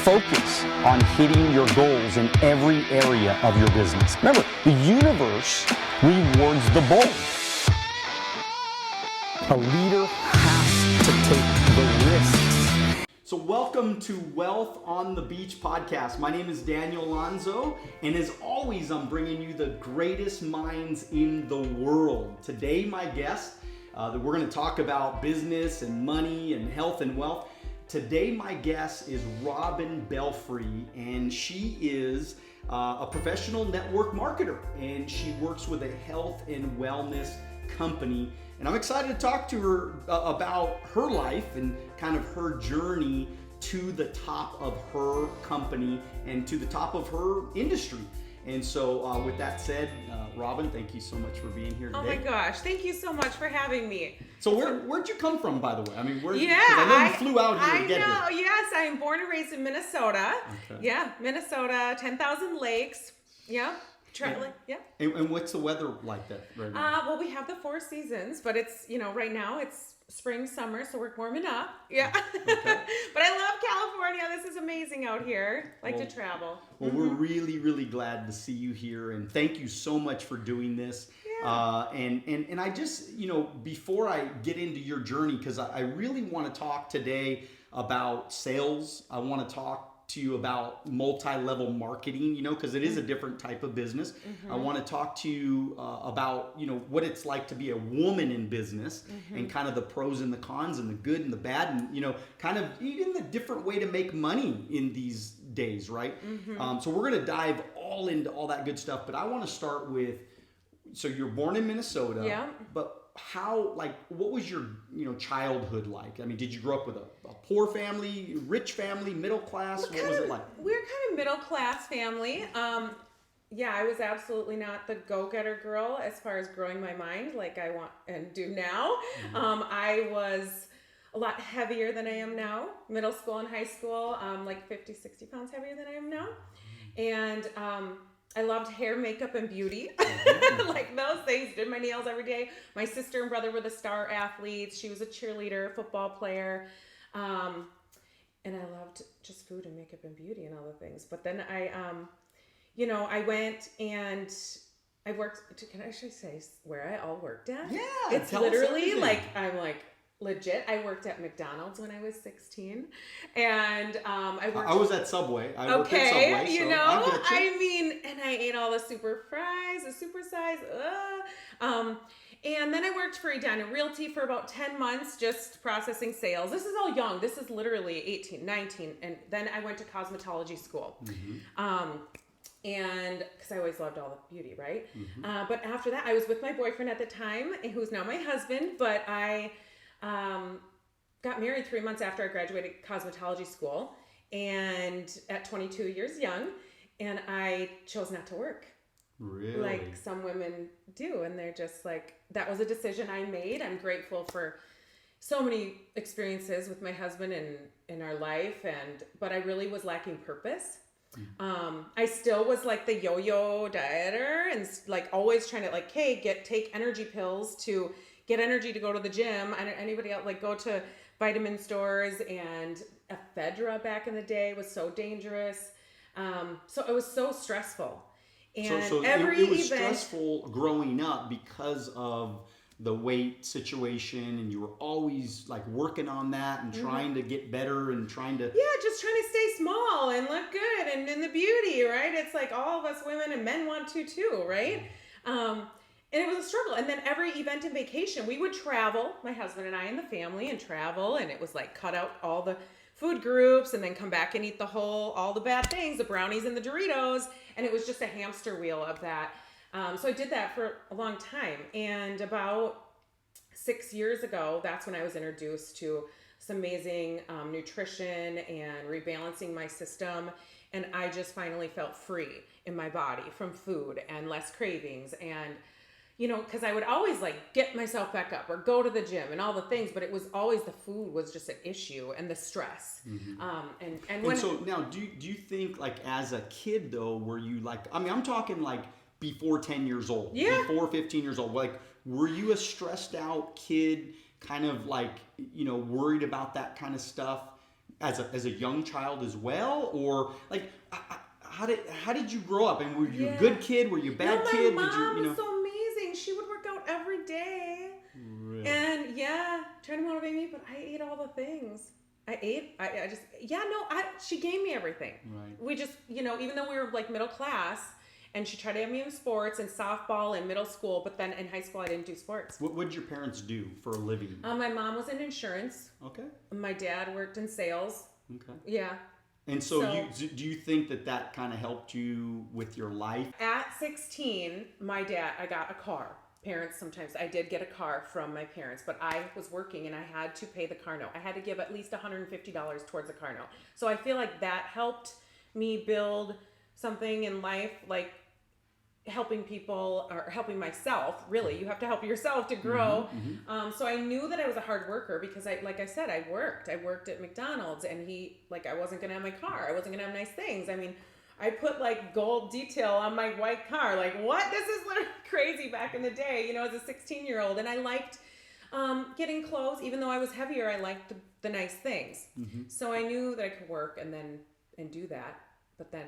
focus on hitting your goals in every area of your business. Remember, the universe rewards the bold. A leader has to take the risks. So welcome to Wealth on the Beach podcast. My name is Daniel Alonzo, and as always, I'm bringing you the greatest minds in the world. Today, my guest, that we're going to talk about business and money and health and wealth. Today, my guest is Robin Belfrey, and she is a professional network marketer, and she works with a health and wellness company. And I'm excited to talk to her about her life and kind of her journey to the top of her company and to the top of her industry. And so with that said, Robin, thank you so much for being here today. Oh my gosh, thank you so much for having me. So where'd you come from, by the way? I mean, because Yeah, I know you flew out here to get here. I know, yes, I'm born and raised in Minnesota. Okay. Yeah, Minnesota, 10,000 lakes. Yeah, traveling, yeah. And what's the weather like that right now? Well, we have the 4 seasons, but it's, right now it's spring, summer, so we're warming up. Yeah. Okay. But I love California. This is amazing out here. To travel. Well, we're really, really glad to see you here, and thank you so much for doing this. Yeah. And I just, before I get into your journey, because I really want to talk today about sales. I want to talk to you about multi-level marketing, because it is a different type of business. Mm-hmm. I want to talk to you about, what it's like to be a woman in business, mm-hmm. and kind of the pros and the cons and the good and the bad, and, kind of even the different way to make money in these days, right? Mm-hmm. So we're going to dive all into all that good stuff, but I want to start with, so you're born in Minnesota, Yeah. but what was your, childhood like? I mean, did you grow up with a poor family, rich family, middle class? What was it like? We're kind of middle class family. Yeah, I was absolutely not the go-getter girl as far as growing my mind like I want and do now. Mm-hmm. I was a lot heavier than I am now. Middle school and high school, 50, 60 pounds heavier than I am now. And I loved hair, makeup, and beauty. Like those things. Did my nails every day. My sister and brother were the star athletes. She was a cheerleader, football player. And I loved just food and makeup and beauty and all the things. But then I went and I worked, can I actually say where I all worked at? Yeah. It's literally legit. I worked at McDonald's when I was 16, and I was at Subway. I worked at Subway, I get you. And I ate all the super fries, the super size. And then I worked for Edina Realty for about 10 months, just processing sales. This is all young. This is literally 18, 19, and then I went to cosmetology school. Mm-hmm. And because I always loved all the beauty, right? Mm-hmm. But after that, I was with my boyfriend at the time, who's now my husband, but I got married 3 months after I graduated cosmetology school, and at 22 years young, and I chose not to work. Really? Like some women do, and they're just like, that was a decision I made. I'm grateful for so many experiences with my husband and in our life, but I really was lacking purpose. I still was like the yo-yo dieter and like always trying to take energy pills to get energy to go to the gym. Anybody else go to vitamin stores, and ephedra back in the day was so dangerous. So it was so stressful. And so every it was event, stressful growing up because of the weight situation, and you were always working on that and trying to get better and trying to just trying to stay small and look good and in the beauty, right? It's like all of us women and men want to too, right? And it was a struggle. And then every event and vacation, we would travel, my husband and I and the family, and travel, and it was cut out all the food groups and then come back and eat all the bad things, the brownies and the Doritos, and it was just a hamster wheel of that. So I did that for a long time, and about 6 years ago, that's when I was introduced to some amazing nutrition and rebalancing my system, and I just finally felt free in my body from food and less cravings, and because I would always get myself back up or go to the gym and all the things, but it was always the food was just an issue and the stress. Mm-hmm. And so now, do you think as a kid though, were you I'm talking before 10 years old, before 15 years old, were you a stressed out kid, kind of worried about that kind of stuff as a young child as well, or like how did you grow up? And were you a good kid? Were you a bad kid? My Did you mom was so amazing. She would work out every day. Really? And trying to motivate me, but I ate all the things. She gave me everything. Right. We just, even though we were like middle class, and she tried to have me in sports and softball in middle school, but then in high school I didn't do sports. What did your parents do for a living? My mom was in insurance. Okay. My dad worked in sales. Okay. Yeah. And so do you think that kind of helped you with your life? At 16, I got a car. Sometimes I did get a car from my parents, but I was working and I had to pay the car note. I had to give at least $150 towards the car note. So I feel like that helped me build something in life, like helping people or helping myself. Really, you have to help yourself to grow. Mm-hmm. So I knew that I was a hard worker because I worked at McDonald's, and I wasn't gonna have my car. I wasn't gonna have nice things. I mean, I put like gold detail on my white car. Like, what? This is literally crazy back in the day, as a 16-year-old. And I liked getting clothes. Even though I was heavier, I liked the nice things. Mm-hmm. So I knew that I could work and do that. But then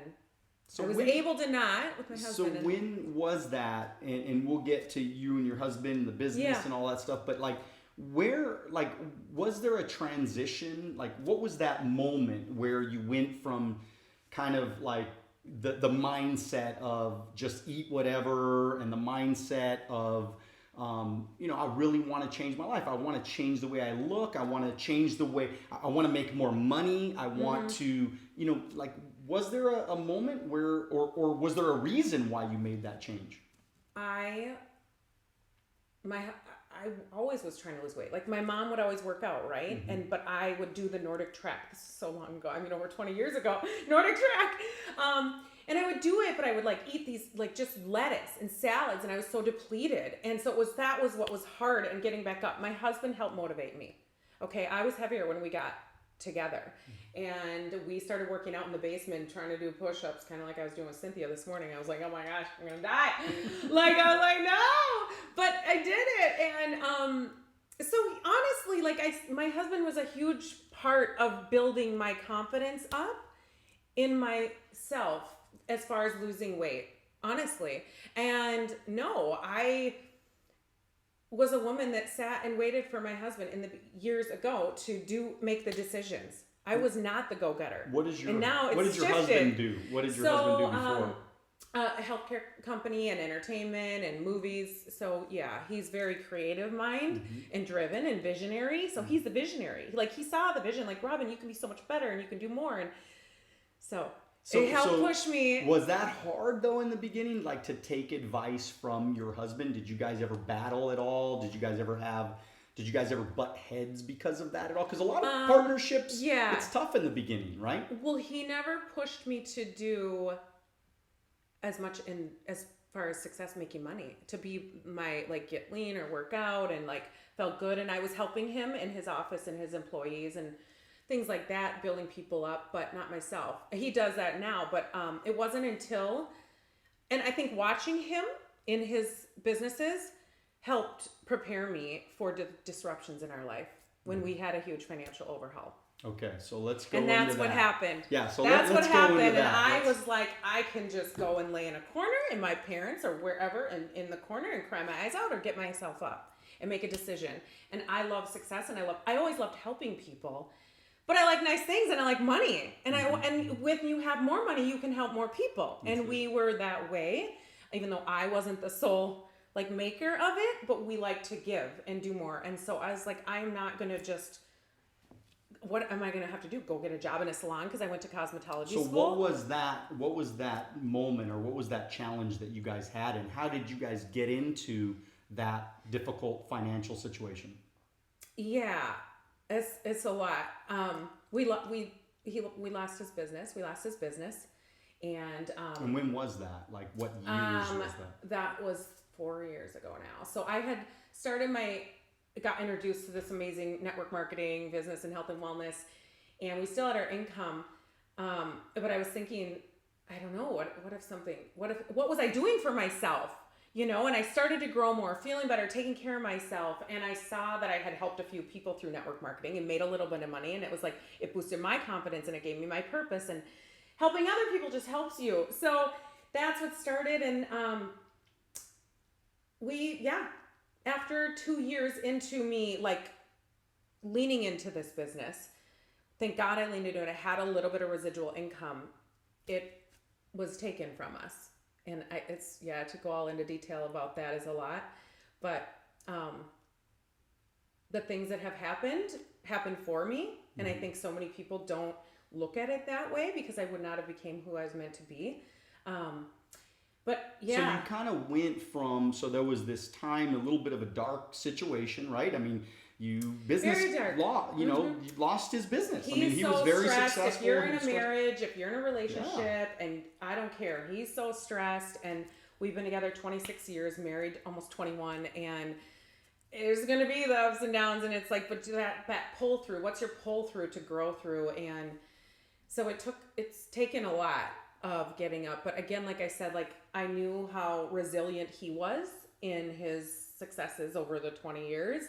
I was able to not with my husband. So when was that? And we'll get to you and your husband, the business and all that stuff. But was there a transition? Like, what was that moment where you went from kind of like the mindset of just eat whatever, and the mindset of I really want to change my life. I want to change the way I look. I want to change the way I want to make more money. I want to, was there a moment where, or was there a reason why you made that change? I always was trying to lose weight. Like, my mom would always work out, right? Mm-hmm. But I would do the Nordic track. This is so long ago. I mean, over 20 years ago, Nordic track. And I would do it, but I would eat these just lettuce and salads, and I was so depleted. And so that was what was hard and getting back up. My husband helped motivate me. Okay, I was heavier when we got together, and we started working out in the basement, trying to do push-ups, kind of like I was doing with Cynthia this morning. I was like, oh my gosh, I'm gonna die. I was like, no, but I did it. And so honestly, my husband was a huge part of building my confidence up in myself as far as losing weight, honestly. And no, I was a woman that sat and waited for my husband years ago to make the decisions. I was not the go-getter. What did your shifted. husband do? What did your husband do before? A healthcare company and entertainment and movies. So yeah, he's very creative mind and driven and visionary. So he's the visionary. He saw the vision, Robin, you can be so much better and you can do more. And so it helped push me. Was that hard though in the beginning, to take advice from your husband? Did you guys ever battle at all? Did you guys ever butt heads because of that at all? Because a lot of partnerships, it's tough in the beginning, right? Well, he never pushed me to do as much as far as success making money, to be my get lean or work out and felt good. And I was helping him in his office and his employees and things like that, building people up, but not myself. He does that now, but it wasn't until, and I think watching him in his businesses helped prepare me for disruptions in our life when we had a huge financial overhaul. Okay, so let's go into that. And that's what happened. Yeah, so that's let's what happened. Go into that. And I was like, I can just go and lay in a corner in my parents or wherever in the corner and cry my eyes out or get myself up and make a decision. And I love success, and I always loved helping people. But I like nice things and I like money. And and when you have more money, you can help more people. And we were that way, even though I wasn't the sole maker of it, but we like to give and do more. And so I was like, I'm not going to just, what am I going to have to do? Go get a job in a salon because I went to cosmetology school? So what was that moment, or what was that challenge that you guys had, and how did you guys get into that difficult financial situation? Yeah. It's a lot. We lost his business. And when was that? What years was that? That was 4 years ago now. So I had got introduced to this amazing network marketing business and health and wellness, and we still had our income. But I was thinking, I don't know, what was I doing for myself? you know, and I started to grow more, feeling better, taking care of myself. And I saw that I had helped a few people through network marketing and made a little bit of money. And it was like, it boosted my confidence and it gave me my purpose, and helping other people just helps you. So that's what started. And after 2 years into me, like leaning into this business, thank God I leaned into it. I had a little bit of residual income. It was taken from us. And to go all into detail about that is a lot, but the things that have happened for me. And I think so many people don't look at it that way, because I would not have became who I was meant to be. But yeah. So you kind of went from, so there was this time, a little bit of a dark situation, right? I mean, you lost his business. He was very successful. If you're in a marriage, if you're in a relationship, and I don't care, he's so stressed. And we've been together 26 years, married almost 21, and there's going to be the ups and downs. And it's like, but that pull through, what's your pull through to grow through? And so it's taken a lot of getting up. But again, like I said, like I knew how resilient he was in his successes over the 20 years.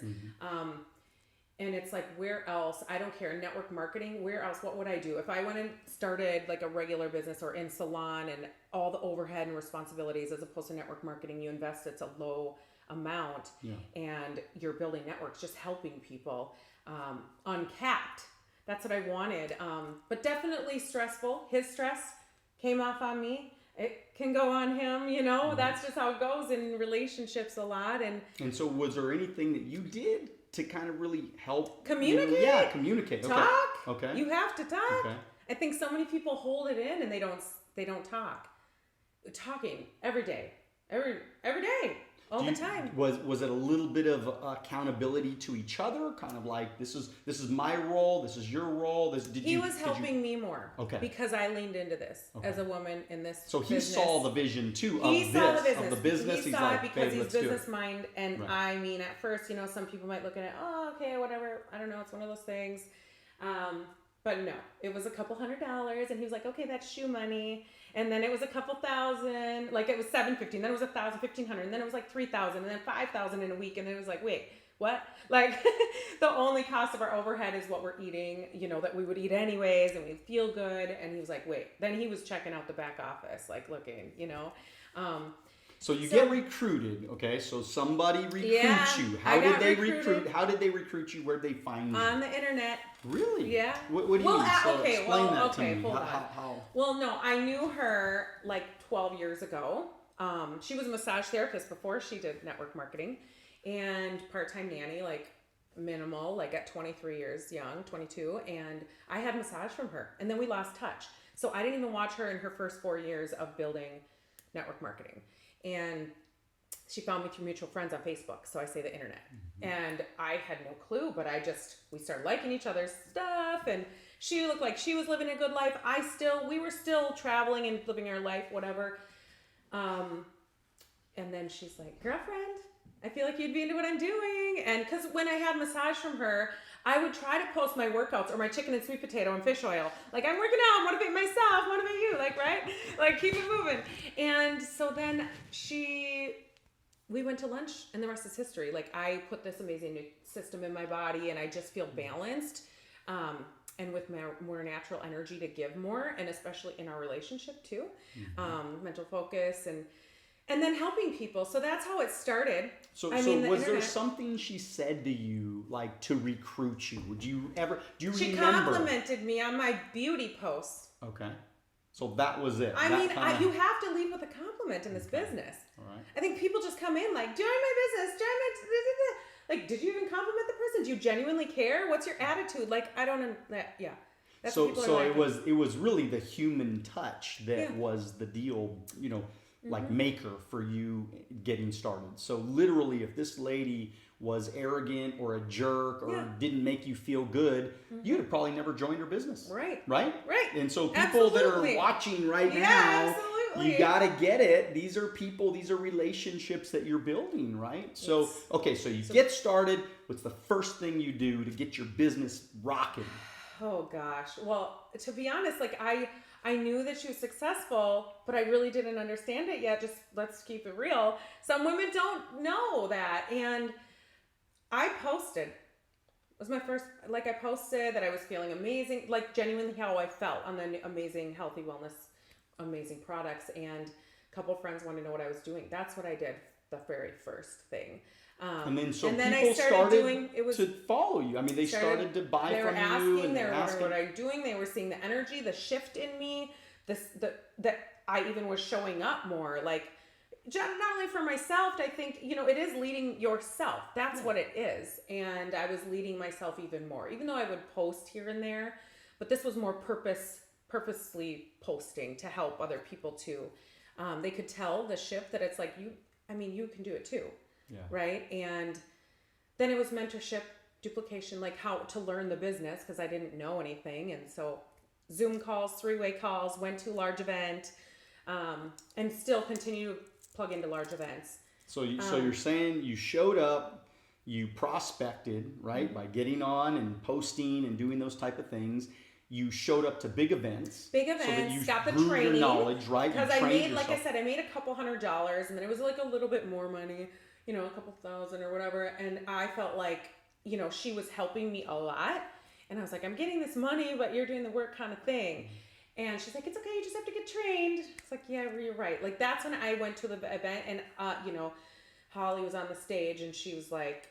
And it's like, where else? I don't care. Network marketing, where else? What would I do? If I went and started like a regular business or in salon and all the overhead and responsibilities, as opposed to network marketing, you invest, it's a low amount, and you're building networks, just helping people, uncapped. That's what I wanted. But definitely stressful. His stress came off on me. It can go on him, you know. That's just how it goes in relationships a lot. And so was there anything that you did to kind of really help communicate? Communicate. Talk. Okay. You have to talk. Okay. I think so many people hold it in and they don't talk. Talking every day. Every day. All the time. Was it a little bit of accountability to each other? Kind of like, this is my role, this is your role. He was helping me more. Okay. Because I leaned into this as a woman in this So he business. saw the vision too of the business. He saw it because he's business mind. And right. I mean, at first, you know, some people might look at it, oh, okay, whatever. I don't know. It's one of those things. But no, it was a couple $100, and he was like, okay, that's shoe money. And then it was a couple thousand, like it was $750, then it was $1,000, $1,500, and then it was like $3,000, and then $5,000 in a week. And then it was like, wait, what? Like the only cost of our overhead is what we're eating, you know, that we would eat anyways, and we'd feel good. And he was like, wait, then he was checking out the back office, like looking, you know. So you get recruited, okay? So somebody recruits you. How did they recruit you? Where'd they find you? On the internet. Really? Yeah. What do you mean? Explain that to me. Hold on. Well, no, I knew her like 12 years ago. She was a massage therapist before she did network marketing, and part-time nanny, like minimal, like at 23 years young, 22. And I had massage from her, and then we lost touch. So I didn't even watch her in her first 4 years of building network marketing. And she found me through mutual friends on Facebook. So I say the internet. And I had no clue, but we started liking each other's stuff. And she looked like she was living a good life. We were still traveling and living our life, whatever. And then she's like, girlfriend, I feel like you'd be into what I'm doing. And because when I had massage from her, I would try to post my workouts or my chicken and sweet potato and fish oil. Like, I'm working out, motivate myself, motivate you, like, right? Like, keep it moving. And so then we went to lunch, and the rest is history. Like, I put this amazing new system in my body, and I just feel balanced, and with more natural energy to give more, and especially in our relationship too. Mental focus and then helping people. So that's how it started. So was there something she said to you, like, to recruit you? Do you remember? She complimented me on my beauty posts. Okay. So that was it. You have to lead with a compliment in this business. All right. I think people just come in like, join my business, like, did you even compliment the person? Do you genuinely care? What's your attitude? Like, I don't know that. Yeah. That's so it was really the human touch that was the deal, you know, like maker for you getting started. So literally, if this lady was arrogant or a jerk or didn't make you feel good, you'd have probably never joined her business. Right. And so people that are watching right now, you got to get it. These are people, these are relationships that you're building, right? So, so you get started. What's the first thing you do to get your business rocking? Oh gosh. Well, to be honest, like I I knew that she was successful, but I really didn't understand it yet. Just let's keep it real. Some women don't know that. And I posted. It was my first, like, I posted that I was feeling amazing, like genuinely how I felt on the amazing healthy wellness, amazing products. And a couple friends wanted to know what I was doing. That's what I did, the very first thing. And then people I started to follow you. I mean, they started to buy from you. And they were asking what I'm doing. They were seeing the energy, the shift in me, that I even was showing up more. Like, not only for myself, I think, it is leading yourself. That's what it is. And I was leading myself even more, even though I would post here and there. But this was more purposely posting to help other people too. They could tell the shift that it's like, you can do it too. Yeah. Right. And then it was mentorship duplication, like how to learn the business, because I didn't know anything. And so Zoom calls, 3-way calls, went to a large event, and still continue to plug into large events. So you're saying you showed up, you prospected, right, by getting on and posting and doing those type of things. You showed up to big events. So that you got the training. Your knowledge, right? Because I made a couple $100, and then it was like a little bit more money, a couple $1,000 or whatever. And I felt like, she was helping me a lot. And I was like, I'm getting this money, but you're doing the work kind of thing. And she's like, it's okay, you just have to get trained. It's like, yeah, you're right. Like, that's when I went to the event, and, Holly was on the stage, and she was like,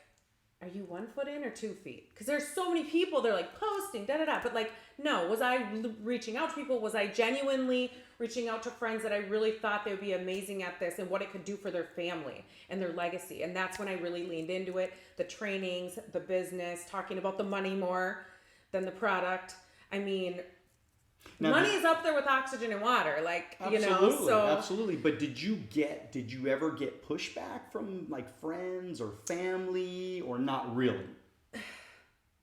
are you 1 foot in or 2 feet? Because there's so many people, they're like posting, da-da-da. But like, no, was I reaching out to people? Was I genuinely reaching out to friends that I really thought they would be amazing at this and what it could do for their family and their legacy? And that's when I really leaned into it. The trainings, the business, talking about the money more than the product. I mean, money is up there with oxygen and water, like, Absolutely. But did you ever get pushback from like friends or family, or not really?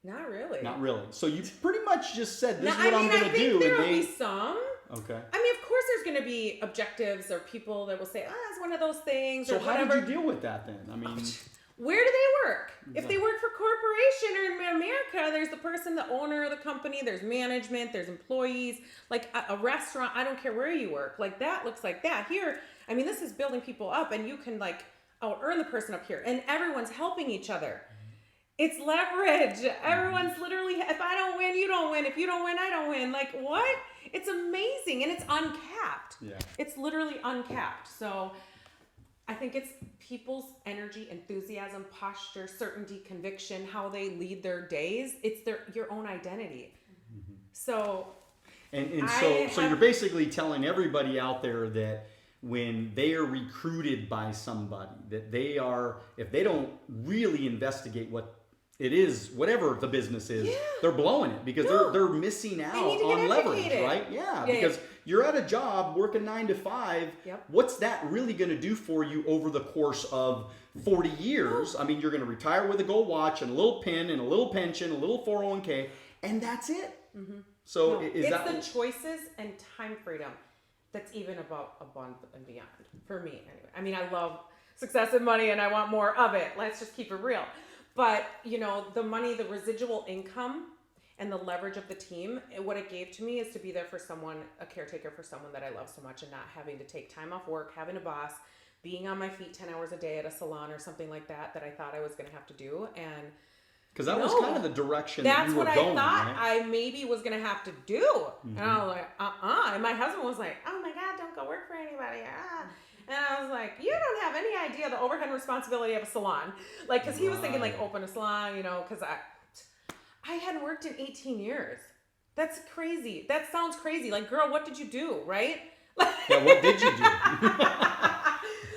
Not really. Not really. So you pretty much just said, this is what I'm going to do. There will be some. Okay. I mean, of course there's going to be objectives or people that will say, it's one of those things, so or whatever. So how did you deal with that then? I mean... Where do they work? If they work for a corporation, or in America, there's the person, the owner of the company, there's management, there's employees, like a restaurant, I don't care where you work. Like, that looks like that. Here, I mean, this is building people up, and you can like out-earn the person up here, and everyone's helping each other. It's leverage. Everyone's literally, if I don't win, you don't win. If you don't win, I don't win. Like, what? It's amazing, and it's uncapped. Yeah. It's literally uncapped. So I think it's people's energy, enthusiasm, posture, certainty, conviction, how they lead their days. It's your own identity. Mm-hmm. So, so you're basically telling everybody out there that when they are recruited by somebody, that they are, if they don't really investigate what it is, whatever the business is, they're blowing it, because they're missing out on leverage, right? Yeah, because you're at a job working 9 to 5. Yep. What's that really going to do for you over the course of 40 years? I mean, you're going to retire with a gold watch and a little pin and a little pension, a little 401k, and that's it. Mm-hmm. So it's the choices and time freedom that's even above and beyond for me. Anyway, I mean, I love success and money, and I want more of it. Let's just keep it real. But, the money, the residual income, and the leverage of the team, what it gave to me is to be there for someone, a caretaker for someone that I love so much, and not having to take time off work, having a boss, being on my feet 10 hours a day at a salon or something like that I thought I was going to have to do. And because that was kind of the direction that you were going. That's what I thought, right? I maybe was going to have to do. Mm-hmm. And I was like, And my husband was like, oh my God, don't go work for anybody. And I was like, you don't have any idea the overhead and responsibility of a salon. Like, because he was thinking, like, open a salon, because I hadn't worked in 18 years. That's crazy. That sounds crazy. Like, girl, what did you do, right? Yeah, what did you do? Like,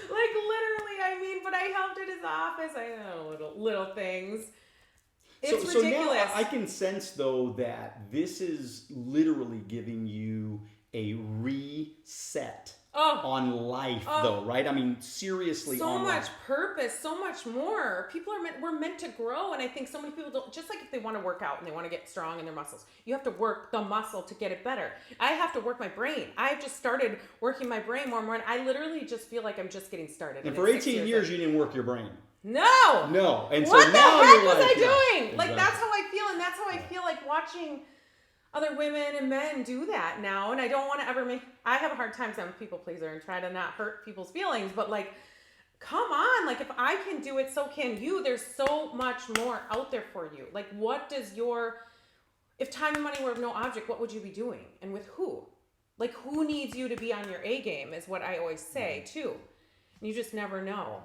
literally, I mean, but I helped at his office. I know little things. It's ridiculous. So now I can sense, though, that this is literally giving you a reset on life, though, right? I mean, seriously, so on much life. Purpose, so much more. People we're meant to grow, and I think so many people don't. Just like if they want to work out and they want to get strong in their muscles, you have to work the muscle to get it better. I have to work my brain. I've just started working my brain more and more, and I literally just feel like I'm just getting started. And for 18 years, you didn't work your brain. No. And what so the now heck you're was like, I doing? Exactly. Like, that's how I feel, and that's how I feel like watching other women and men do that now, and I don't want to ever make. I have a hard time saying I'm a people pleaser and try to not hurt people's feelings, but like, come on, like if I can do it, so can you. There's so much more out there for you. Like, what does your, if time and money were no object, what would you be doing, and with who? Like, who needs you to be on your A game is what I always say too. You just never know.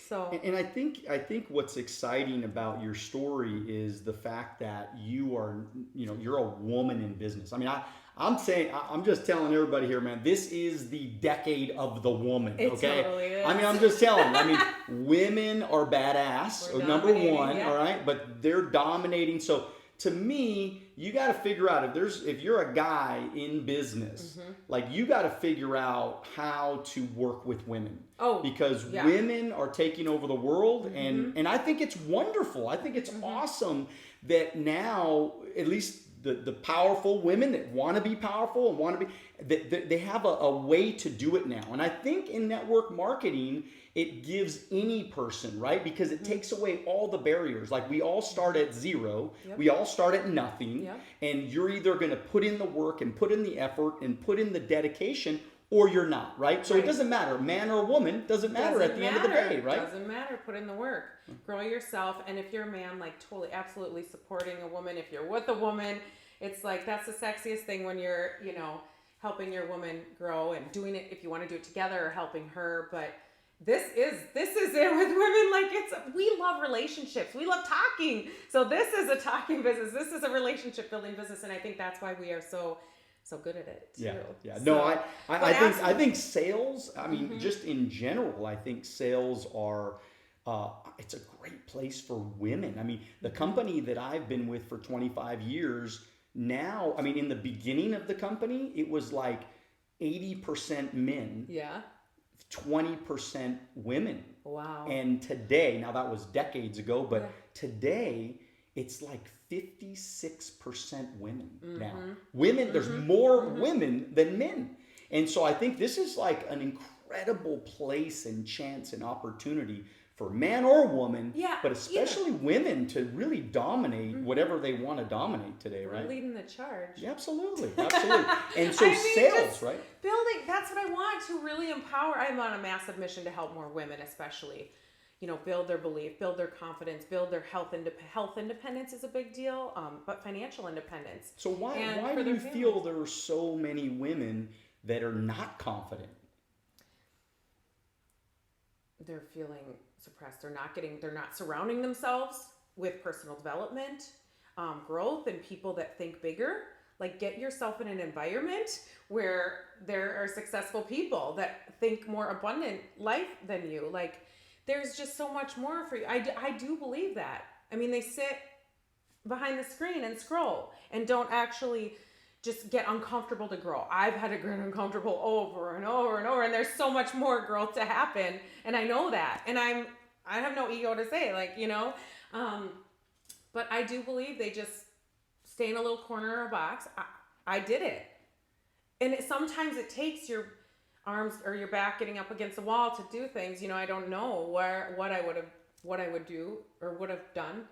So, and I think what's exciting about your story is the fact that you're a woman in business. I mean, I'm just telling everybody here, man, this is the decade of the woman. It okay. Totally is. I mean, I'm just telling. I mean, women are badass, number one, yeah. all right, but they're dominating. So to me, you got to figure out if you're a guy in business, like you got to figure out how to work with women. Oh, because women are taking over the world, and I think it's wonderful. I think it's awesome that now, at least the powerful women that want to be powerful and want to be, that they have a way to do it now. And I think in network marketing, it gives any person, right? Because it takes away all the barriers. Like, we all start at zero. Yep. We all start at nothing. Yep. And you're either going to put in the work and put in the effort and put in the dedication, or you're not, right? So it doesn't matter, man or woman, doesn't matter at the end of the day, right? Doesn't matter. Put in the work. Grow yourself. And if you're a man, like, totally, absolutely supporting a woman. If you're with a woman, it's like, that's the sexiest thing when you're, helping your woman grow and doing it if you want to do it together or helping her. But this is it with women. Like, we love relationships. We love talking. So this is a talking business. This is a relationship building business. And I think that's why we are so good at it too. Yeah. So, No, I think sales, I mean, just in general, I think sales are, it's a great place for women. I mean, the company that I've been with for 25 years now, I mean, in the beginning of the company, it was like 80% men. Yeah. 20% women. Wow. And today, now that was decades ago, but today it's like 56% women now. Women, there's more women than men. And so I think this is like an incredible place and chance and opportunity for man or woman, but especially women to really dominate whatever they want to dominate today, right? We're leading the charge. Yeah, absolutely. And so sales, right? Building, that's what I want, to really empower. I'm on a massive mission to help more women, especially, build their belief, build their confidence, build their health independence is a big deal, but financial independence. So why do you feel there are so many women that are not confident? They're feeling suppressed. They're not surrounding themselves with personal development, growth, and people that think bigger. Like, get yourself in an environment where there are successful people that think more abundant life than you. Like, there's just so much more for you. I do believe that. I mean, they sit behind the screen and scroll and don't actually just get uncomfortable to grow. I've had to get uncomfortable over and over and over, and there's so much more growth to happen, and I know that. And I have no ego to say, but I do believe they just stay in a little corner or a box. I did it, and sometimes it takes your arms or your back getting up against the wall to do things. I don't know what I would do or would have done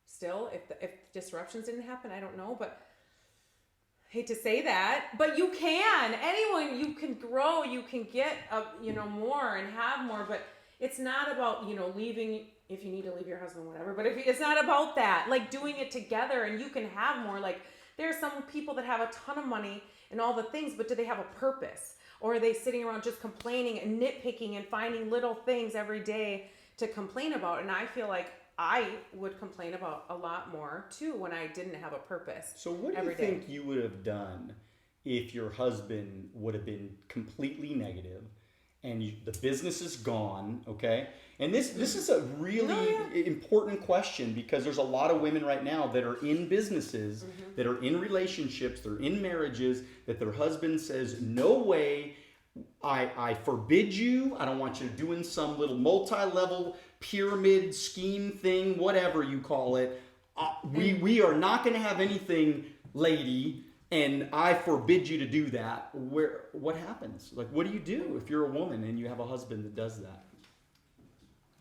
still if disruptions didn't happen. I don't know, but. Hate to say that, but you can. Anyone, you can grow, you can get more and have more, but it's not about, leaving, if you need to leave your husband, whatever, but it's not about that. Like, doing it together, and you can have more. Like, there are some people that have a ton of money and all the things, but do they have a purpose? Or are they sitting around just complaining and nitpicking and finding little things every day to complain about? And I feel like I would complain about a lot more too when I didn't have a purpose. So what do you think you would have done if your husband would have been completely negative and the business is gone, okay? And this is a really important question, because there's a lot of women right now that are in businesses, that are in relationships, they're in marriages, that their husband says, no way, I forbid you, I don't want you doing some little multi-level pyramid scheme thing, whatever you call it. We are not going to have anything, lady, and I forbid you to do that. What happens? Like, what do you do if you're a woman and you have a husband that does that?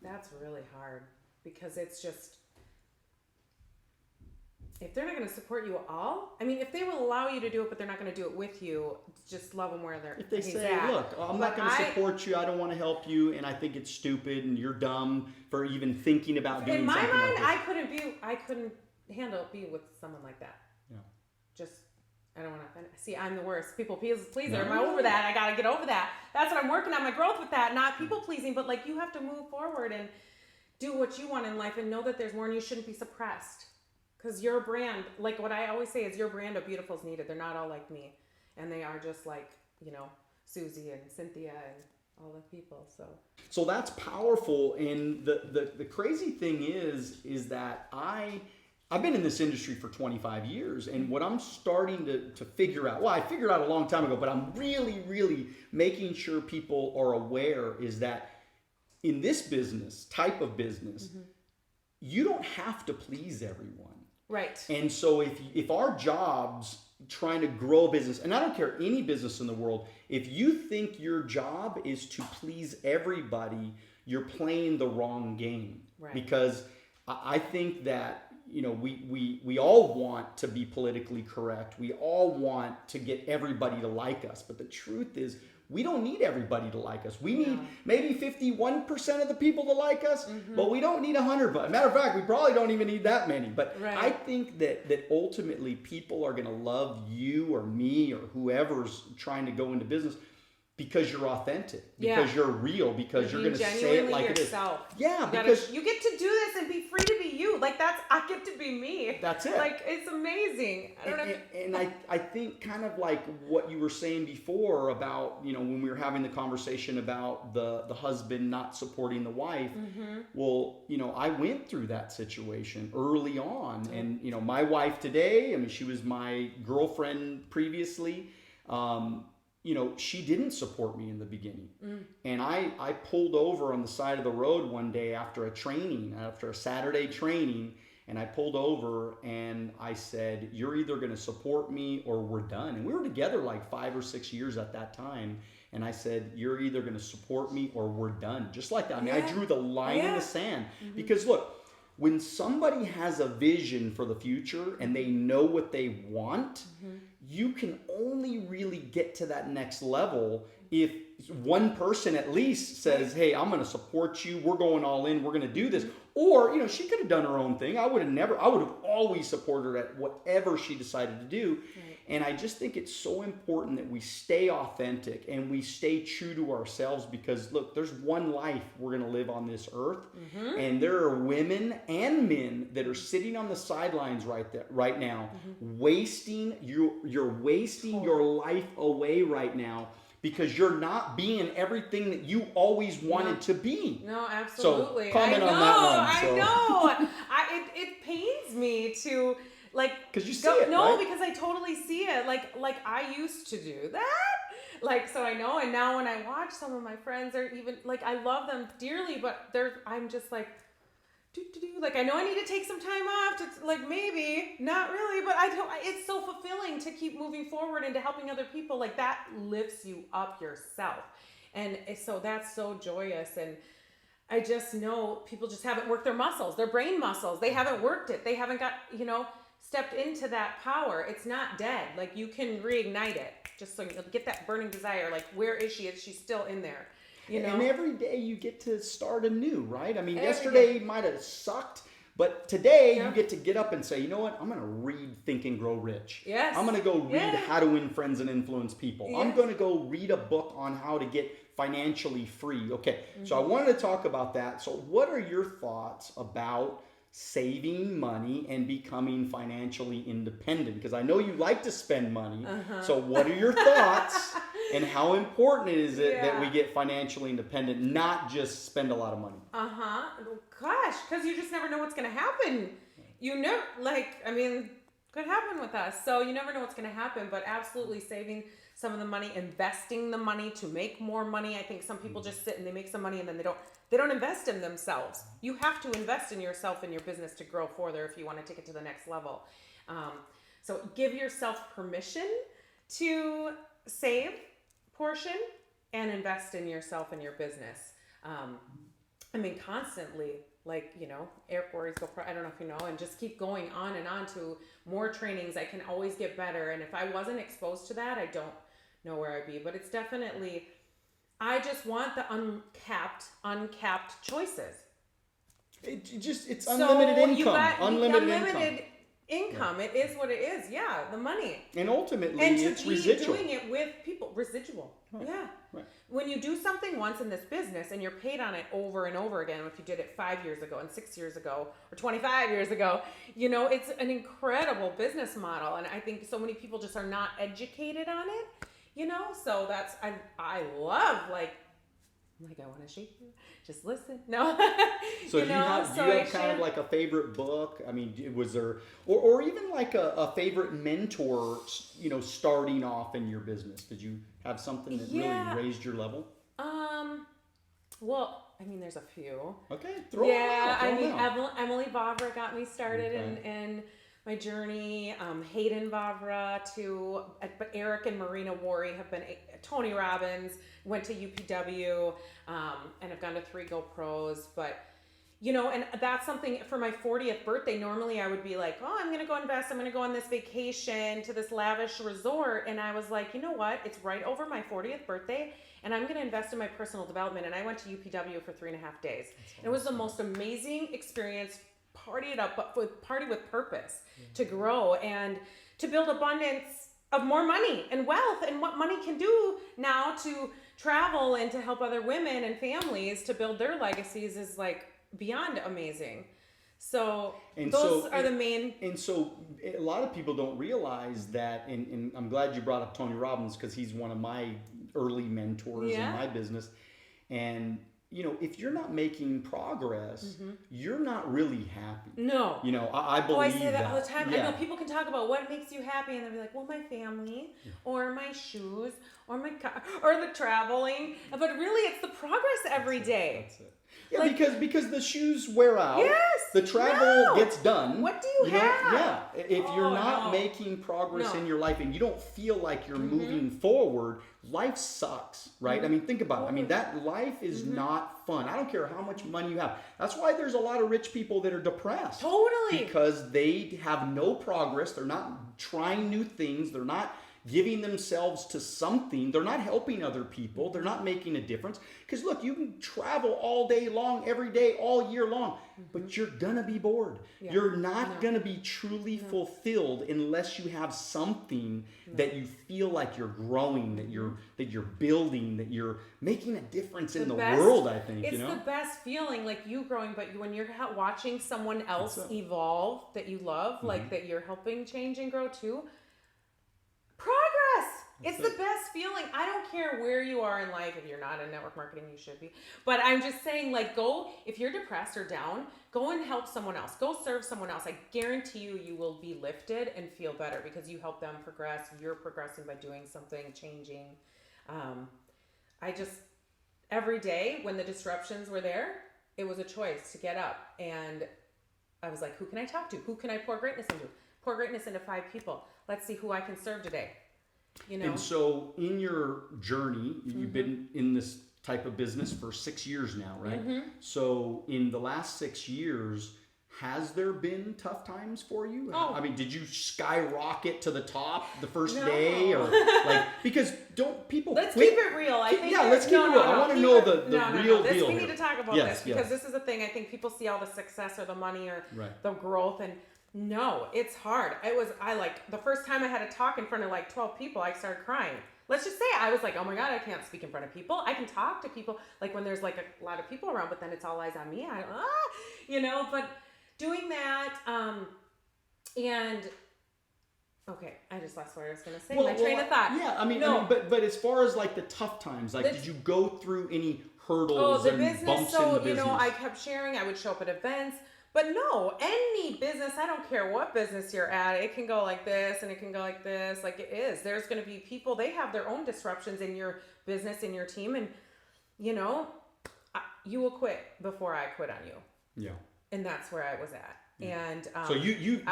That's really hard, because it's just, if they're not going to support you at all, I mean, if they will allow you to do it, but they're not going to do it with you, just love them where they're. If they say, at. look, I'm not going to support you, I don't want to help you, and I think it's stupid, and you're dumb for even thinking about doing something in my mind, like this. I couldn't handle being with someone like that. Yeah. Just, I don't want to offend. See, I'm the worst people pleaser. Am I over that? I got to get over that. That's what I'm working on, my growth with that. Not people pleasing, but like you have to move forward and do what you want in life and know that there's more, and you shouldn't be suppressed. Because your brand, like what I always say is your brand of beautiful is needed. They're not all like me. And they are just like, Susie and Cynthia and all the people. So that's powerful. And the crazy thing is that I've been in this industry for 25 years. And what I'm starting to figure out, well, I figured out a long time ago, but I'm really, really making sure people are aware is that in this type of business, you don't have to please everyone. Right. And so if our job's trying to grow a business, and I don't care any business in the world, if you think your job is to please everybody, you're playing the wrong game. Right. Because I think that, we all want to be politically correct. We all want to get everybody to like us. But the truth is, we don't need everybody to like us. We need maybe 51% of the people to like us, but we don't need 100. Matter of fact, we probably don't even need that many. But I think that ultimately people are going to love you or me or whoever's trying to go into business because you're authentic, because you're real, because you're going to say it like yourself. it is. Yeah, because you get to do this and be free to be you. Like I get to be me. That's it. Like it's amazing. I think kind of like what you were saying before about, when we were having the conversation about the husband not supporting the wife. Well, I went through that situation early on. And, my wife today, she was my girlfriend previously. She didn't support me in the beginning. And I pulled over on the side of the road one day after a Saturday training, and I pulled over and I said, you're either going to support me or we're done. And we were together like 5 or 6 years at that time. And I said, you're either going to support me or we're done. Just like that. I drew the line in the sand. Because look, when somebody has a vision for the future and they know what they want, you can only really get to that next level if one person at least says, hey, I'm going to support you. We're going all in. We're going to do this. Or, she could have done her own thing. I would have always supported her at whatever she decided to do. And I just think it's so important that we stay authentic and we stay true to ourselves because, look, there's one life we're going to live on this earth. And there are women and men that are sitting on the sidelines right now, wasting you're wasting your life away right now because you're not being everything that you always wanted to be. No, absolutely. So comment on that one. I know. It pains me to... because you see it, no, right? because I totally see it. Like I used to do that. So I know, and now when I watch some of my friends, or even I love them dearly, but I'm just like, I know I need to take some time off to maybe not really, but I don't. It's so fulfilling to keep moving forward into helping other people. That lifts you up yourself, and so that's so joyous. And I just know people just haven't worked their muscles, their brain muscles. They haven't worked it. They haven't got stepped into that power. It's not dead. You can reignite it. Just so you get that burning desire. Where is she? Is she still in there? And every day you get to start anew, right? Yesterday might have sucked, but today you get up and say, you know what? I'm going to read Think and Grow Rich. Yes. I'm going to go read How to Win Friends and Influence People. Yes. I'm going to go read a book on how to get financially free. Okay, so I wanted to talk about that. So what are your thoughts about saving money and becoming financially independent? Because I know you like to spend money. So what are your thoughts and how important is it that we get financially independent, not just spend a lot of money? Gosh, because you just never know what's going to happen. You never, could happen with us. So you never know what's going to happen, but absolutely saving some of the money, investing the money to make more money. I think some people just sit and they make some money and then they don't invest in themselves. You have to invest in yourself and your business to grow further if you want to take it to the next level. So give yourself permission to save portion and invest in yourself and your business. I mean, constantly, like, Eric Worre's Go Pro, I don't know if you know, and just keep going on and on to more trainings. I can always get better. And if I wasn't exposed to that, I don't know where I'd be. But it's definitely, I just want the uncapped choices. It's unlimited income. You got unlimited income. Yeah. It is what it is. Yeah, the money. And ultimately, it's residual. Doing it with people, residual. Right. Yeah. Right. When you do something once in this business and you're paid on it over and over again, if you did it 5 years ago and 6 years ago or 25 years ago, it's an incredible business model. And I think so many people just are not educated on it, So that's, I love, like I want to shake you. Just listen. No. So do you have kind of like a favorite book? I mean, was there, or even like a favorite mentor, starting off in your business? Did you have something that really raised your level? Well, I mean, there's a few. Okay, throw them out. Emily Vavra got me started in my journey. Hayden Vavra but Eric and Marina Worre have been, Tony Robbins, went to UPW, and I've gone to 3 GoPros, but and that's something for my 40th birthday. Normally I would be like, oh, I'm going to go invest. I'm going to go on this vacation to this lavish resort. And I was like, you know what? It's right over my 40th birthday and I'm going to invest in my personal development. And I went to UPW for 3.5 days. Awesome. It was the most amazing experience. Party it up, but party with purpose to grow and to build abundance of more money and wealth and what money can do now to travel and to help other women and families to build their legacies is like beyond amazing. So those are the main. And so a lot of people don't realize that, and I'm glad you brought up Tony Robbins because he's one of my early mentors in my business. And if you're not making progress, you're not really happy. No. I believe I say that all the time. Yeah. I know people can talk about what makes you happy and they'll be like, well, my family or my shoes or my car or the traveling. But really, it's the progress every day. That's it. Yeah, because the shoes wear out. Yes. The travel gets done. What do you have? Yeah. If you're not making progress in your life and you don't feel like you're moving forward, life sucks, right? I mean, think about it. I mean, that life is not fun. I don't care how much money you have. That's why there's a lot of rich people that are depressed. Totally. Because they have no progress. They're not trying new things. They're not giving themselves to something. They're not helping other people. They're not making a difference. Because look, you can travel all day long, every day, all year long, but you're gonna be bored. Yeah. You're not gonna be truly fulfilled unless you have something that you feel like you're growing, that you're building, that you're making a difference in the world. I think it's the best feeling, like you growing, but when you're watching someone else evolve that you love, like that you're helping change and grow too. Progress. It's the best feeling. I don't care where you are in life. If you're not in network marketing, you should be. But I'm just saying, like, go, if you're depressed or down, go and help someone else. Go serve someone else. I guarantee you will be lifted and feel better because you help them progress. You're progressing by doing something, changing. Every day when the disruptions were there, it was a choice to get up. And I was like, who can I talk to? Who can I pour greatness into? Pour greatness into 5 people. Let's see who I can serve today. And so in your journey, you've been in this type of business for 6 years now, right? So in the last 6 years, has there been tough times for you? Oh. I mean, did you skyrocket to the top the first day, or because don't people? Let's keep it real. I think. Yeah, let's keep it real. I want to know the real deal. We need to talk about this because this is the thing. I think people see all the success or the money or the growth and. No, it's hard. The first time I had to talk in front of like 12 people, I started crying. Let's just say I was like, oh my God, I can't speak in front of people. I can talk to people like when there's like a lot of people around, but then it's all eyes on me. But doing that, okay, I just lost what I was going to say. My train of thought. Yeah, I mean, but as far as like the tough times, like did you go through any hurdles and bumps in the business? I kept sharing. I would show up at events. But no, any business, I don't care what business you're at, it can go like this and it can go like this, like it is. There's going to be people, they have their own disruptions in your business, in your team, and you will quit before I quit on you. Yeah. And that's where I was at. Yeah. And so you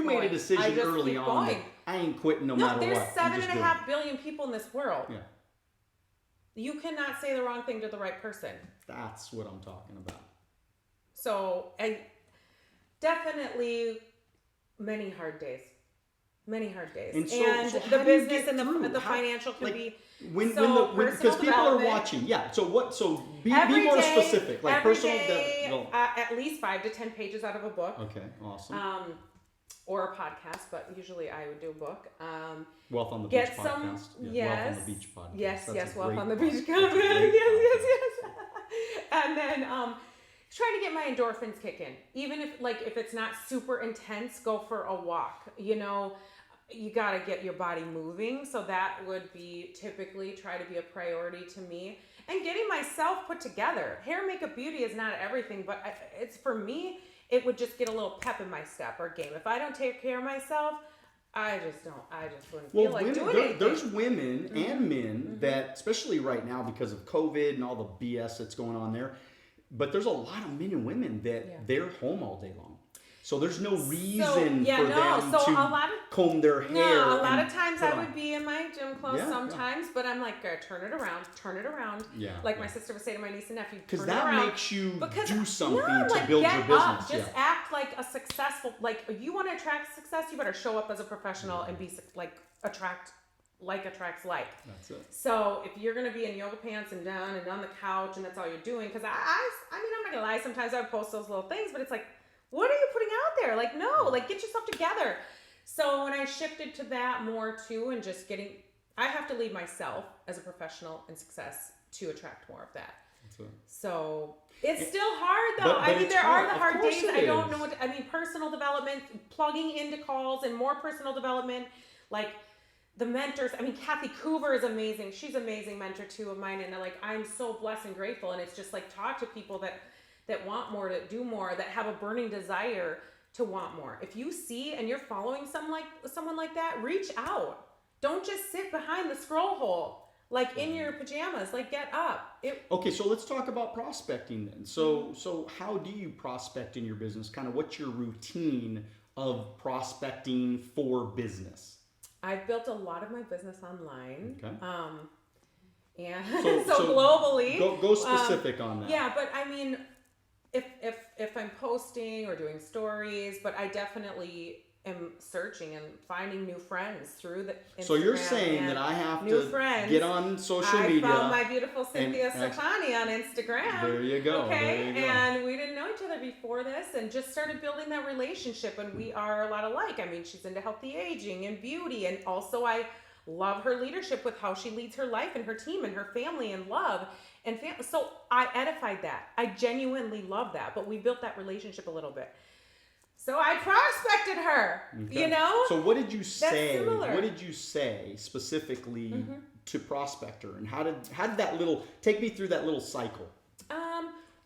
made a decision early on that I ain't quitting no matter what. No, there's 7.5 billion people in this world. Yeah. You cannot say the wrong thing to the right person. That's what I'm talking about. So I definitely many hard days. Many hard days. And so the business and the financial can be because people are watching. Yeah. So what? So be more specific. Like personal development. At least 5 to 10 pages out of a book. Okay. Awesome. Or a podcast, but usually I would do a book. Wealth on the Beach podcast. Yes. Wealth on the Beach podcast. Yes. Wealth on the Beach podcast. Yes. And then trying to get my endorphins kicking. Even if it's not super intense, go for a walk. You got to get your body moving. So that would be typically try to be a priority to me. And getting myself put together. Hair, makeup, beauty is not everything, but it's for me, it would just get a little pep in my step or game. If I don't take care of myself, I just wouldn't feel like doing anything. There's women and men that, especially right now because of COVID and all the BS that's going on there, but there's a lot of men and women that they're home all day long. So there's no reason for them to comb their hair. No, a lot of times I would be in my gym clothes sometimes, but I'm like, turn it around. Yeah. Like my sister would say to my niece and nephew, because that makes you do something to build your business. Up, just act like a successful, like you want to attract success, you better show up as a professional and be attracts like. That's it. So if you're going to be in yoga pants and down and on the couch and that's all you're doing, because I'm not going to lie, sometimes I would post those little things, but it's like, what are you putting out there? Like, no, get yourself together. So when I shifted to that more too, and just I have to lead myself as a professional in success to attract more of that. That's it. So it's still hard though. But there are the hard days. I don't know personal development, plugging into calls and more personal development, like the mentors. Kathy Coover is amazing. She's an amazing mentor too of mine. And I'm so blessed and grateful. And it's just talk to people that want more, to do more, that have a burning desire to want more. If you see and you're following someone like that, reach out. Don't just sit behind the scroll hole in your pajamas. Get up. Okay, so let's talk about prospecting then. So how do you prospect in your business? Kind of what's your routine of prospecting for business? I've built a lot of my business online. Okay. And so globally. Go specific on that. Yeah, but if I'm posting or doing stories, but I definitely am searching and finding new friends through the Instagram. So you're saying that I have to get on social media. I found my beautiful Cynthia Safani on Instagram. There you go. Okay, and we didn't know each other before this, and just started building that relationship. And we are a lot alike. She's into healthy aging and beauty, and also I love her leadership with how she leads her life and her team and her family and love. So I edified that. I genuinely love that. But we built that relationship a little bit. So I prospected her, So what did you say? What did you say specifically to prospect her? And how did that take me through that little cycle?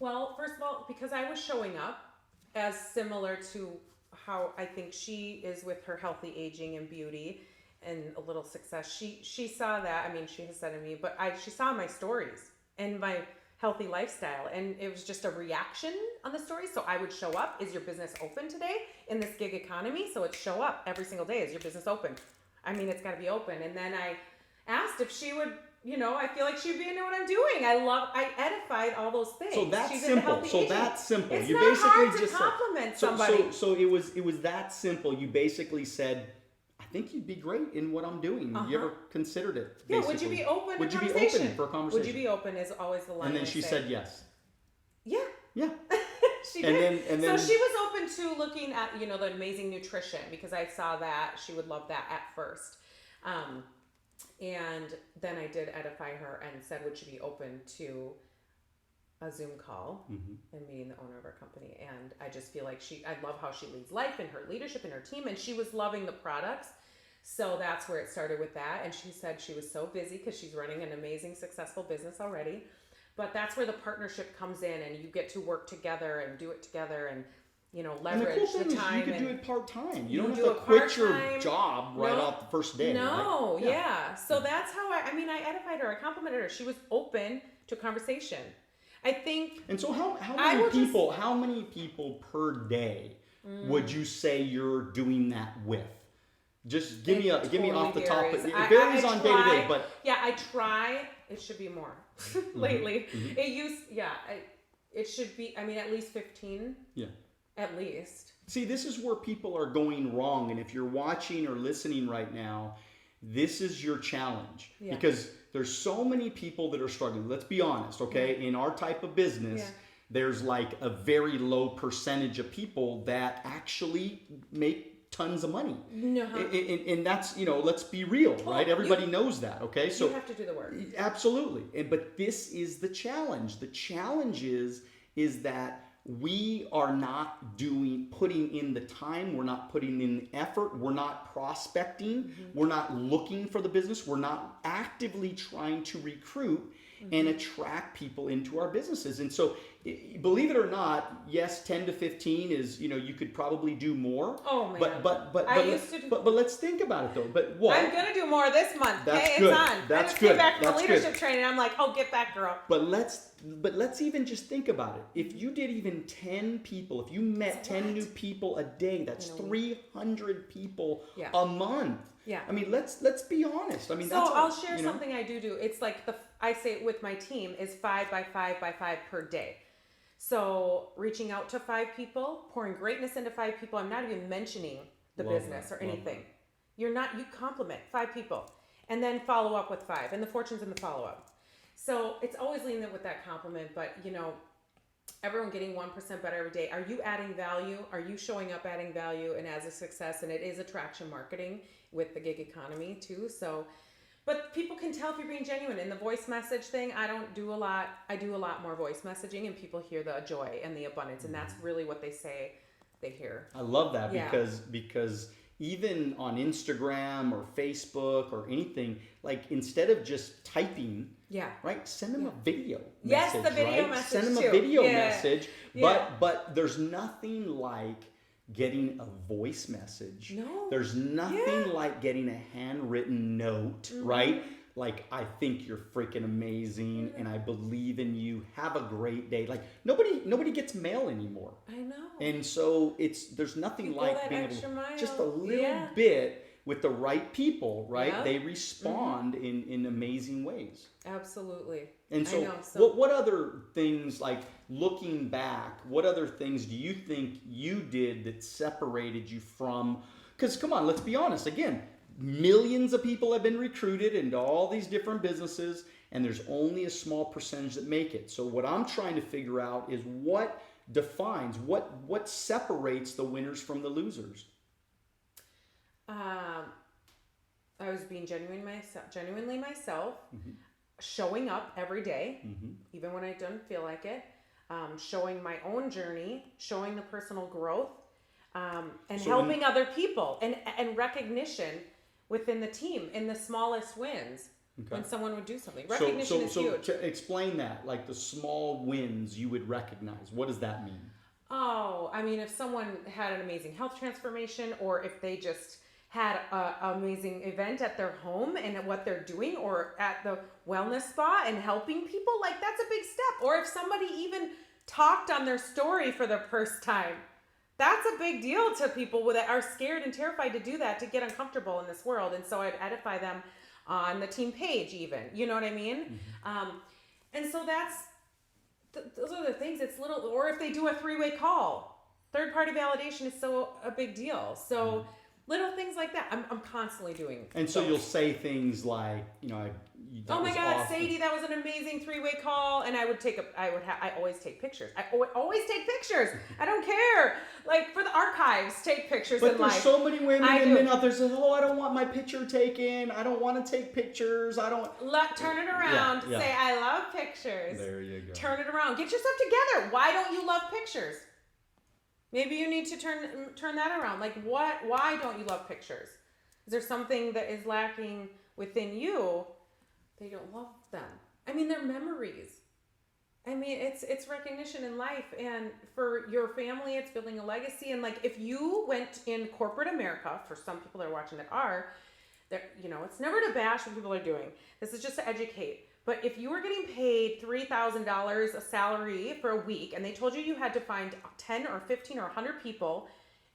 Well, first of all, because I was showing up as similar to how I think she is with her healthy aging and beauty and a little success. She saw that. She has said to me, but she saw my stories and my healthy lifestyle, and it was just a reaction on the story. So I would show up. Is your business open today in this gig economy? So it's show up every single day. Is your business open? It's got to be open. And then I asked if she would, I feel like she'd be into what I'm doing. I edified all those things. So that's simple. It's you not basically hard to just compliment somebody. So it was that simple. You basically said, I think you'd be great in what I'm doing. You ever considered it? Yeah, would you be open for a conversation? Would you be open is always the line. And then she said yes. Yeah. Yeah. She did. And then so she was open to looking at, the amazing nutrition, because I saw that she would love that at first. And then I did edify her and said, would she be open to a Zoom call and meeting the owner of our company? And I just feel like I love how she leads life and her leadership and her team, and she was loving the products. So that's where it started with that. And she said she was so busy because she's running an amazing, successful business already. But that's where the partnership comes in, and you get to work together and do it together and, leverage the cool thing time. Is you can do it part-time. You don't have to quit your job right off the first day. No, right? yeah. So that's how I edified her. I complimented her. She was open to conversation. I think. And so how many people per day would you say you're doing that with? Just give me off the top. Varies. It varies on day to day, but yeah, I try. It should be more lately. Mm-hmm. It should be. I mean, at least 15. Yeah. At least. See, this is where people are going wrong, and if you're watching or listening right now, this is your challenge because there's so many people that are struggling. Let's be honest, okay? In our type of business, there's like a very low percentage of people that actually make tons of money. And that's, let's be real, right? Everybody knows that, okay? So you have to do the work. Absolutely. But this is the challenge. The challenge is that we are not putting in the time, we're not putting in the effort, we're not prospecting, we're not looking for the business, we're not actively trying to recruit and attract people into our businesses. And so, believe it or not, yes, 10 to 15 is, you could probably do more. Oh man. But let's think about it though. But what? I'm going to do more this month. That's good. It's on. That's I just good. came back from That's leadership good. training. I'm like, oh, get that girl. But let's even just think about it. If you did even 10 people, if you met 10 new people a day, that's 300 people a month. Yeah. I mean, let's be honest. I mean, I'll share something I do. It's like I say it with my team is 5 by 5 by 5 per day. So reaching out to 5 people, pouring greatness into 5 people. I'm not even mentioning the business or anything. You compliment 5 people and then follow up with 5 and the fortunes in the follow up. So it's always leaning with that compliment, but everyone getting 1% better every day. Are you adding value? Are you showing up adding value and as a success? And it is attraction marketing with the gig economy too. So, but people can tell if you're being genuine. In the voice message thing, I don't do a lot. I do a lot more voice messaging and people hear the joy and the abundance. And that's really what they say they hear. I love that because even on Instagram or Facebook or anything, like instead of just typing, right, send them a video message. Yes, the video message. Send them a video message. But there's nothing like getting a voice message. No. There's nothing like getting a handwritten note, right? Like, I think you're freaking amazing and I believe in you. Have a great day. Like nobody gets mail anymore. I know. And so there's nothing like being able to just a little bit with the right people, right? They respond in amazing ways. Absolutely. And so, what other things, like looking back, what other things do you think you did that separated you from, because come on, let's be honest, again, millions of people have been recruited into all these different businesses and there's only a small percentage that make it. So what I'm trying to figure out is what defines, what separates the winners from the losers. I was being genuinely myself, showing up every day, even when I don't feel like it, showing my own journey, showing the personal growth, and helping other people and recognition within the team in the smallest wins. When someone would do something. Recognition is huge. To explain that, like the small wins you would recognize, what does that mean? Oh, I mean, if someone had an amazing health transformation, or if they just had an amazing event at their home and what they're doing, or at the wellness spa and helping people, like that's a big step. Or if somebody even talked on their story for the first time, that's a big deal to people that are scared and terrified to do that, to get uncomfortable in this world. And so I'd edify them on the team page even, you know what I mean? And so those are the things. It's little, or if they do a 3-way call, third-party validation is a big deal. So little things like that. I'm constantly doing. And so you'll say things like, oh my God, awesome. Sadie, that was an amazing 3-way call. And I always take pictures. I always take pictures. I don't care. Like for the archives, take pictures. But there's so many women and men out there say, I don't want my picture taken. I don't want to take pictures. I don't. Turn it around. Say, I love pictures. There you go. Turn it around. Get yourself together. Why don't you love pictures? Maybe you need to turn that around. Like why don't you love pictures? Is there something that is lacking within you? They don't love them. I mean, they're memories. I mean, it's recognition in life, and for your family, it's building a legacy. And like, if you went in corporate America, for some people that are watching that are, it's never to bash what people are doing. This is just to educate. But if you were getting paid $3,000 a salary for a week, and they told you had to find 10 or 15 or 100 people,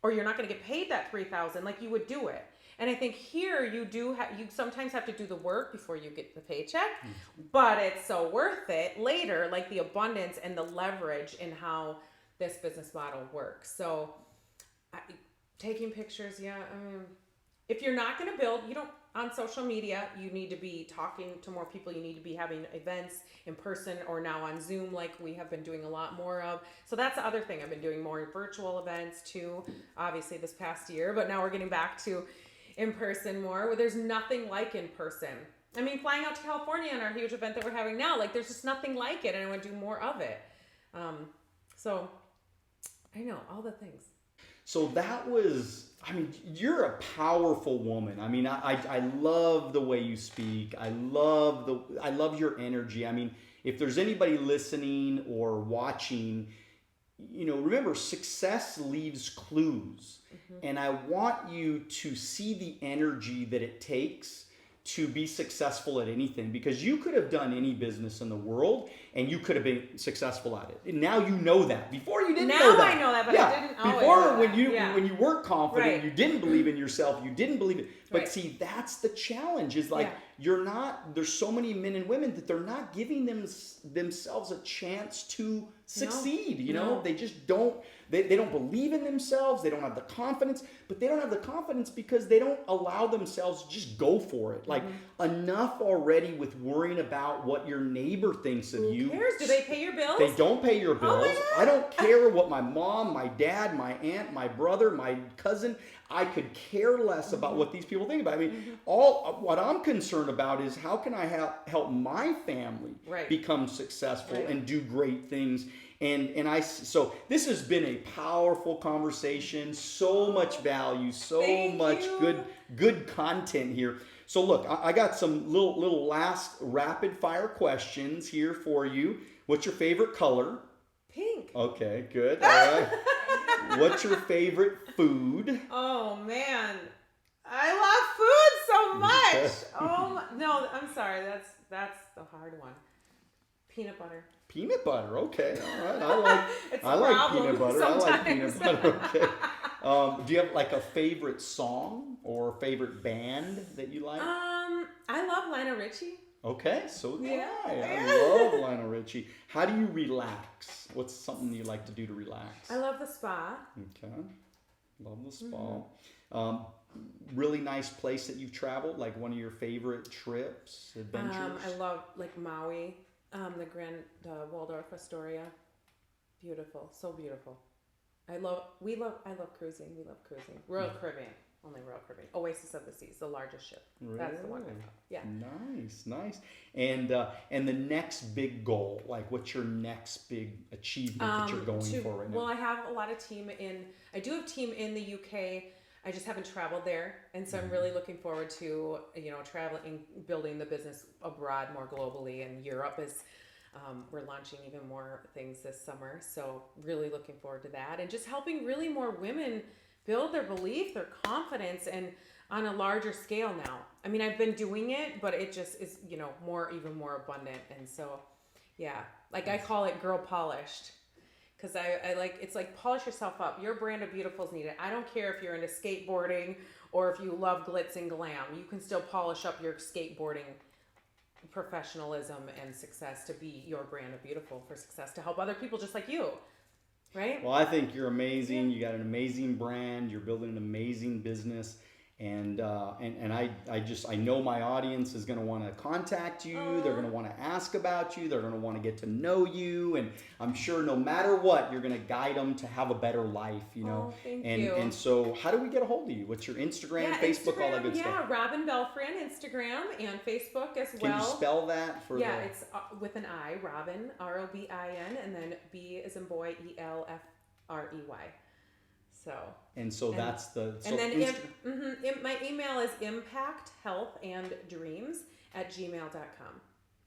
or you're not going to get paid that $3,000, like you would do it. And I think here you sometimes have to do the work before you get the paycheck, but it's so worth it later, like the abundance and the leverage in how this business model works. So taking pictures, if you're not going to build, on social media, you need to be talking to more people. You need to be having events in person or now on Zoom, like we have been doing a lot more of. So that's the other thing. I've been doing more virtual events too, obviously this past year, but now we're getting back to in person more, where there's nothing like in person. I mean, flying out to California on our huge event that we're having now, like there's just nothing like it, and I want to do more of it. So I know all the things. So you're a powerful woman. I mean, I love the way you speak. I love your energy. I mean, if there's anybody listening or watching, remember, success leaves clues. And I want you to see the energy that it takes to be successful at anything, because you could have done any business in the world and you could have been successful at it. And now you know that. Before you didn't know that. Now I know that, but I didn't always Before, know when that. when you weren't confident, Right. you didn't believe in yourself, you didn't believe it. But Right. see, that's the challenge, is like there's so many men and women that they're not giving themselves a chance to succeed. They just don't. They don't believe in themselves. They don't have the confidence, but they don't have the confidence because they don't allow themselves to just go for it. Like, enough already with worrying about what your neighbor thinks of you. Who cares? Do they pay your bills? They don't pay your bills. Oh my God. I don't care what my mom, my dad, my aunt, my brother, my cousin, I could care less about what these people think about. I mean, what I'm concerned about is how can I help my family become successful and do great things. So this has been a powerful conversation, so much value, so much good content here. So look, I got some little last rapid fire questions here for you. What's your favorite color? Pink. Okay, good. All right. What's your favorite food? Oh man, I love food so much. No, I'm sorry. That's the hard one. Peanut butter. Peanut butter, okay, all right. I like peanut butter. Sometimes. I like peanut butter. Okay. Do you have like a favorite song or favorite band that you like? I love Lionel Richie. Okay, so do Yeah. I love Lionel Richie. How do you relax? What's something you like to do to relax? I love the spa. Okay, love the spa. Really nice place that you've traveled, like one of your favorite trips, adventures? I love like Maui. The Waldorf Astoria, beautiful, so beautiful. I love cruising. We love cruising. Royal Caribbean, only Royal Caribbean. Oasis of the Seas, the largest ship. Really? That's the one I love. Yeah. Nice. And the next big goal, like what's your next big achievement that you're going for right now? Well, I have a lot of I do have team in the UK. I just haven't traveled there, and so I'm really looking forward to traveling, building the business abroad more globally. And Europe is we're launching even more things this summer, so really looking forward to that, and just helping really more women build their belief, their confidence, and on a larger scale now. I mean, I've been doing it, but it just is even more abundant, and so I call it girl polished. Because it's like polish yourself up. Your brand of beautiful is needed. I don't care if you're into skateboarding or if you love glitz and glam. You can still polish up your skateboarding professionalism and success to be your brand of beautiful for success, to help other people just like you, right? Well, I think you're amazing. You got an amazing brand. You're building an amazing business. And I know my audience is going to want to contact you. They're going to want to ask about you. They're going to want to get to know you. And I'm sure no matter what, you're going to guide them to have a better life, Thank you. And so how do we get a hold of you? What's your Instagram, Facebook, all that good stuff? Yeah, Robin Belfrey on Instagram and Facebook as well. Can you spell that for it's with an I, Robin, Robin, and then B as in boy, ELFREY. So that's the. And then my email is impacthealthanddreams@gmail.com.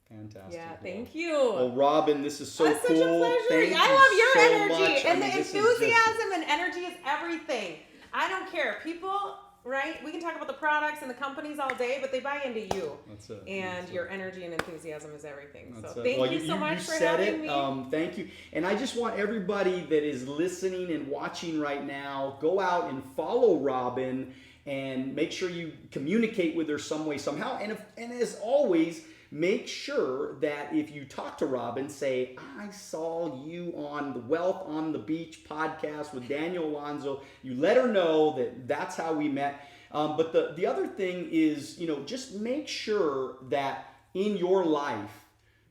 Fantastic. Yeah, thank you. Well, Robin, this is so That's cool. such a pleasure. Thank I you love your so energy much. and the this is enthusiasm and energy is everything. I don't care. People, right? We can talk about the products and the companies all day, but they buy into you. That's it. And your energy and enthusiasm is everything. That's so it. thank you so much for having me. Thank you. And I just want everybody that is listening and watching right now, go out and follow Robin and make sure you communicate with her some way, somehow. And as always, make sure that if you talk to Robin, say, I saw you on the Wealth on the Beach podcast with Daniel Alonzo. You let her know that that's how we met. But the other thing is, just make sure that in your life,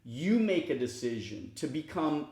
you make a decision to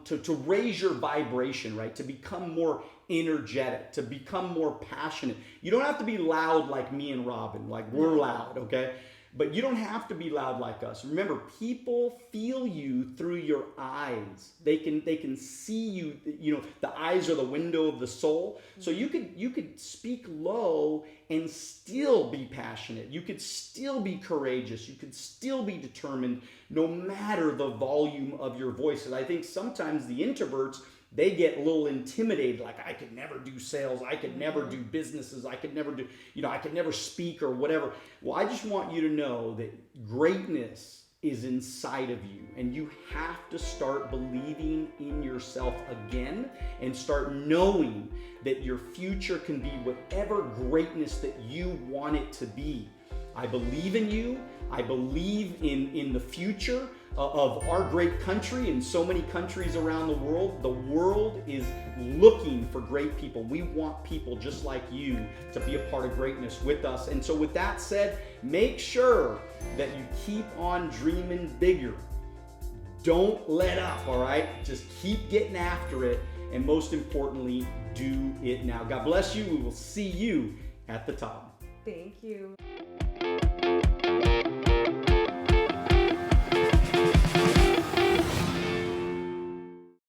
to raise your vibration, right? To become more energetic, to become more passionate. You don't have to be loud like me and Robin, like we're loud, okay? But you don't have to be loud like us. Remember, people feel you through your eyes. They can see you. The eyes are the window of the soul. So you could speak low and still be passionate. You could still be courageous. You could still be determined, no matter the volume of your voice. And I think sometimes the introverts, they get a little intimidated, like I could never do sales, I could never do businesses, I could never do, I could never speak or whatever. Well, I just want you to know that greatness is inside of you, and you have to start believing in yourself again and start knowing that your future can be whatever greatness that you want it to be. I believe in you. I believe in the future of our great country and so many countries around the world. The world is looking for great people. We want people just like you to be a part of greatness with us. And so with that said, make sure that you keep on dreaming bigger. Don't let up, all right? Just keep getting after it. And most importantly, do it now. God bless you. We will see you at the top. Thank you.